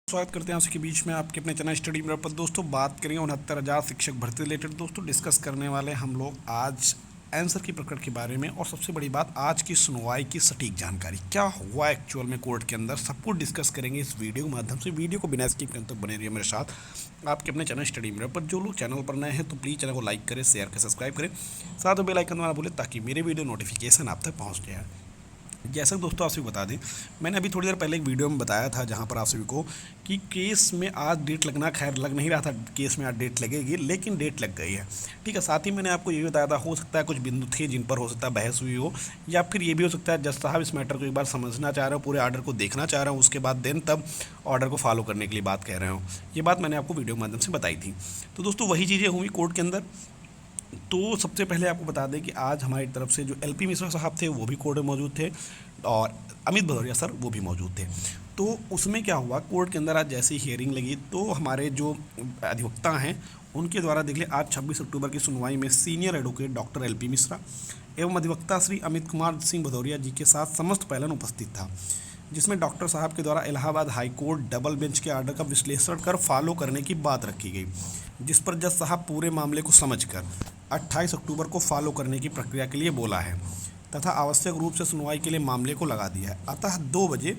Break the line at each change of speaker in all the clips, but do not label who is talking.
स्वागत करते हैं आप सबके बीच में आपके अपने चैनल स्टडी मेरा पर। दोस्तों बात करेंगे 69,000 शिक्षक भर्ती रिलेटेड। दोस्तों डिस्कस करने वाले हम लोग आज आंसर की प्रकरण के बारे में, और सबसे बड़ी बात आज की सुनवाई की सटीक जानकारी क्या हुआ एक्चुअल में कोर्ट के अंदर, सब कुछ डिस्कस करेंगे इस वीडियो के माध्यम से। वीडियो को बिना स्किप करने तक बने रहिए मेरे साथ आपके अपने चैनल स्टडी मेरा पर। जो लोग चैनल पर नए हैं तो प्लीज़ चैनल को लाइक करें, शेयर करें, सब्सक्राइब करें, साथ में बेल आइकन दबाना भूलें ताकि मेरे वीडियो नोटिफिकेशन आप तक पहुँच जाए। जैसा कि दोस्तों आप सभी बता दें, मैंने अभी थोड़ी देर पहले एक वीडियो में बताया था जहां पर आप सभी को कि केस में आज डेट लगना, खैर लग नहीं रहा था केस में आज डेट लगेगी, लेकिन डेट लग गई है। ठीक है, साथ ही मैंने आपको ये भी बताया था हो सकता है कुछ बिंदु थे जिन पर हो सकता है बहस हुई हो, या फिर ये भी हो सकता है जज साहब इस मैटर को एक बार समझना चाह रहे हो, पूरे ऑर्डर को देखना चाह रहे हो, उसके बाद देन तब ऑर्डर को फॉलो करने के लिए बात कह रहे हो। ये बात मैंने आपको वीडियो के माध्यम से बताई थी। तो दोस्तों वही चीज़ें हुई कोर्ट के अंदर। तो सबसे पहले आपको बता दें कि आज हमारी तरफ से जो एलपी मिश्रा साहब थे वो भी कोर्ट में मौजूद थे, और अमित भदौरिया सर वो भी मौजूद थे। तो उसमें क्या हुआ, कोर्ट के अंदर आज जैसे ही हियरिंग लगी तो हमारे जो अधिवक्ता हैं उनके द्वारा देख लिया आज 26 अक्टूबर की सुनवाई में senior advocate doctor LP Mishra एवं अधिवक्ता श्री अमित कुमार सिंह भदौरिया जी के साथ समस्त पैनल उपस्थित था, जिसमें डॉक्टर साहब के द्वारा Allahabad high court double bench के ऑर्डर का विश्लेषण कर फॉलो करने की बात रखी गई, जिस पर जज साहब पूरे मामले को समझकर 28 अक्टूबर को फॉलो करने की प्रक्रिया के लिए बोला है तथा आवश्यक रूप से सुनवाई के लिए मामले को लगा दिया है। अतः 2 बजे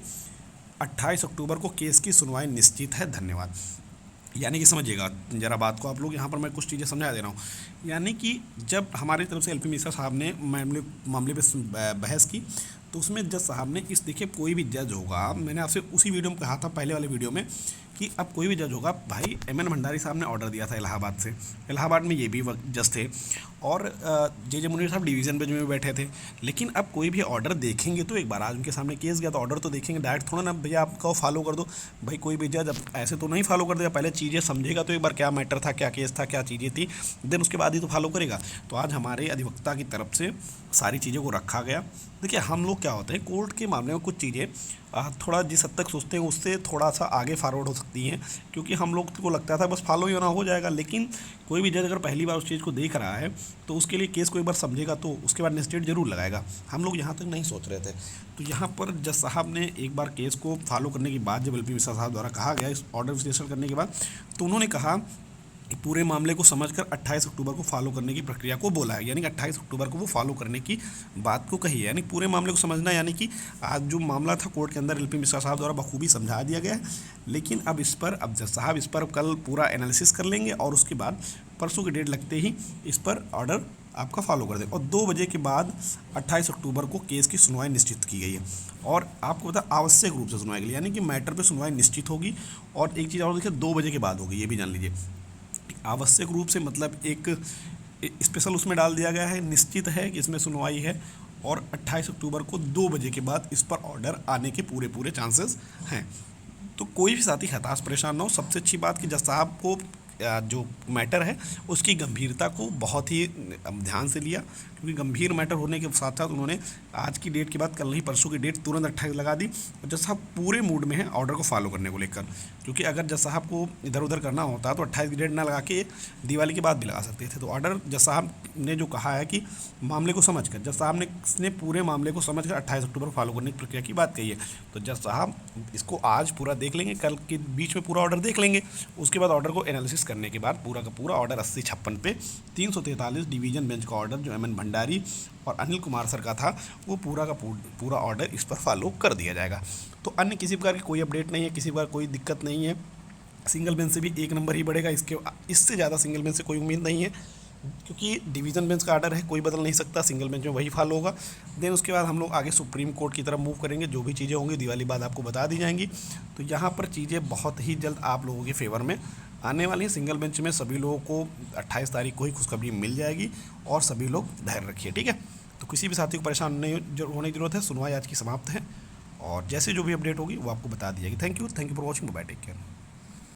28 अक्टूबर को केस की सुनवाई निश्चित है। धन्यवाद। यानी कि समझिएगा ज़रा बात को आप लोग, यहाँ पर मैं कुछ चीज़ें समझा दे रहा हूँ। यानी कि जब हमारी तरफ से एलपी मिश्रा साहब ने मामले पे बहस की तो उसमें जज साहब ने इस, देखिए कोई भी जज होगा, मैंने आपसे उसी वीडियो में कहा था पहले वाले वीडियो में कि अब कोई भी जज होगा, भाई एमएन भंडारी साहब ने ऑर्डर दिया था इलाहाबाद से, इलाहाबाद में ये भी जज थे, और जे मुनीर साहब डिवीज़न बेंच में बैठे थे। लेकिन अब कोई भी ऑर्डर देखेंगे तो एक बार आज उनके सामने केस गया तो ऑर्डर तो देखेंगे, डायरेक्ट थोड़ा ना भैया आप कहो फॉलो कर दो। भाई कोई भी जज अब ऐसे तो नहीं फॉलो कर देगा, पहले चीज़ें समझेगा तो एक बार क्या मैटर था, क्या केस था, क्या चीज़ें थी, देन उसके बाद ही तो फॉलो करेगा। तो आज हमारे अधिवक्ता की तरफ से सारी चीज़ों को रखा गया। देखिए हम लोग क्या होते हैं कोर्ट के मामले में कुछ चीज़ें थोड़ा जिस हद तक सोचते हैं उससे थोड़ा सा आगे फॉरवर्ड हो सकती हैं, क्योंकि हम लोग को लगता था बस फॉलो ही होना हो जाएगा। लेकिन कोई भी जज अगर पहली बार उस चीज़ को देख रहा है तो उसके लिए केस को एक बार समझेगा तो उसके बाद नेक्स्ट डेट जरूर लगाएगा। हम लोग यहाँ तक नहीं सोच रहे थे। तो यहाँ पर जज साहब ने एक बार केस को फॉलो करने के बाद जब एलपी मिश्रा साहब द्वारा कहा गया इस ऑर्डर विश्लेषण करने के बाद, तो उन्होंने कहा पूरे मामले को समझकर 28 अक्टूबर को फॉलो करने की प्रक्रिया को बोला है। यानी कि 28 अक्टूबर को वो फॉलो करने की बात को कही है, यानी पूरे मामले को समझना। यानी कि आज जो मामला था कोर्ट के अंदर एलपी मिश्रा साहब द्वारा बखूबी समझा दिया गया है। लेकिन अब इस पर अब जज साहब इस पर कल पूरा एनालिसिस कर लेंगे और उसके बाद परसों की डेट लगते ही इस पर ऑर्डर आपका फॉलो कर दें, और 2 बजे के बाद 28 अक्टूबर को केस की सुनवाई निश्चित की गई है। और आपको पता आवश्यक रूप से सुनवाई के लिए, यानी कि मैटर पर सुनवाई निश्चित होगी। और एक चीज़ और देखिए 2 बजे के बाद होगी, ये भी जान लीजिए। आवश्यक रूप से मतलब एक स्पेशल उसमें डाल दिया गया है, निश्चित है कि इसमें सुनवाई है, और 28 अक्टूबर को 2 बजे के बाद इस पर ऑर्डर आने के पूरे चांसेस हैं। तो कोई भी साथी हताश परेशान ना हो। सबसे अच्छी बात कि जज साहब को जो मैटर है उसकी गंभीरता को बहुत ही ध्यान से लिया, क्योंकि गंभीर मैटर होने के साथ साथ उन्होंने आज की डेट के बाद कल नहीं परसों की डेट तुरंत 28 लगा दी। और जज साहब पूरे मूड में है ऑर्डर को फॉलो करने को लेकर, क्योंकि अगर जज साहब को इधर उधर करना होता तो 28 की डेट ना लगा के दिवाली के बाद भी लगा सकते थे। तो ऑर्डर जज साहब ने जो कहा है कि मामले को समझकर, जज साहब ने पूरे मामले को समझकर 28 अक्टूबर को फॉलो करने की प्रक्रिया की बात कही है। तो जज साहब इसको आज पूरा देख लेंगे, कल के बीच में पूरा ऑर्डर देख लेंगे, उसके बाद ऑर्डर को एनालिसिस करने के बाद पूरा का पूरा ऑर्डर 80-56 पे 343 डिवीज़न बेंच का ऑर्डर जो एमएन भंडारी और अनिल कुमार सर का था वो पूरा का पूरा ऑर्डर इस पर फॉलो कर दिया जाएगा। तो अन्य किसी प्रकार की कोई अपडेट नहीं है, किसी प्रकार कोई दिक्कत नहीं है। सिंगल बेंच से भी 1 नंबर ही बढ़ेगा, इससे ज़्यादा सिंगल बेंच से कोई उम्मीद नहीं है, क्योंकि डिवीज़न बेंच का ऑर्डर है, कोई बदल नहीं सकता, सिंगल बेंच में वही फॉलो होगा। देन उसके बाद हम लोग आगे सुप्रीम कोर्ट की तरफ मूव करेंगे, जो भी चीज़ें होंगी दिवाली बाद आपको बता दी जाएंगी। तो यहाँ पर चीज़ें बहुत ही जल्द आप लोगों के फेवर में आने वाली हैं। सिंगल बेंच में सभी लोगों को 28 तारीख को ही खुशखबरी मिल जाएगी, और सभी लोग धैर्य रखिए, ठीक है। तो किसी भी साथी को परेशान नहीं होने की जरूरत है। सुनवाई आज की समाप्त है, और जैसे जो भी अपडेट होगी वो आपको बता दी जाएगी। Thank you for watching. Bye, take care.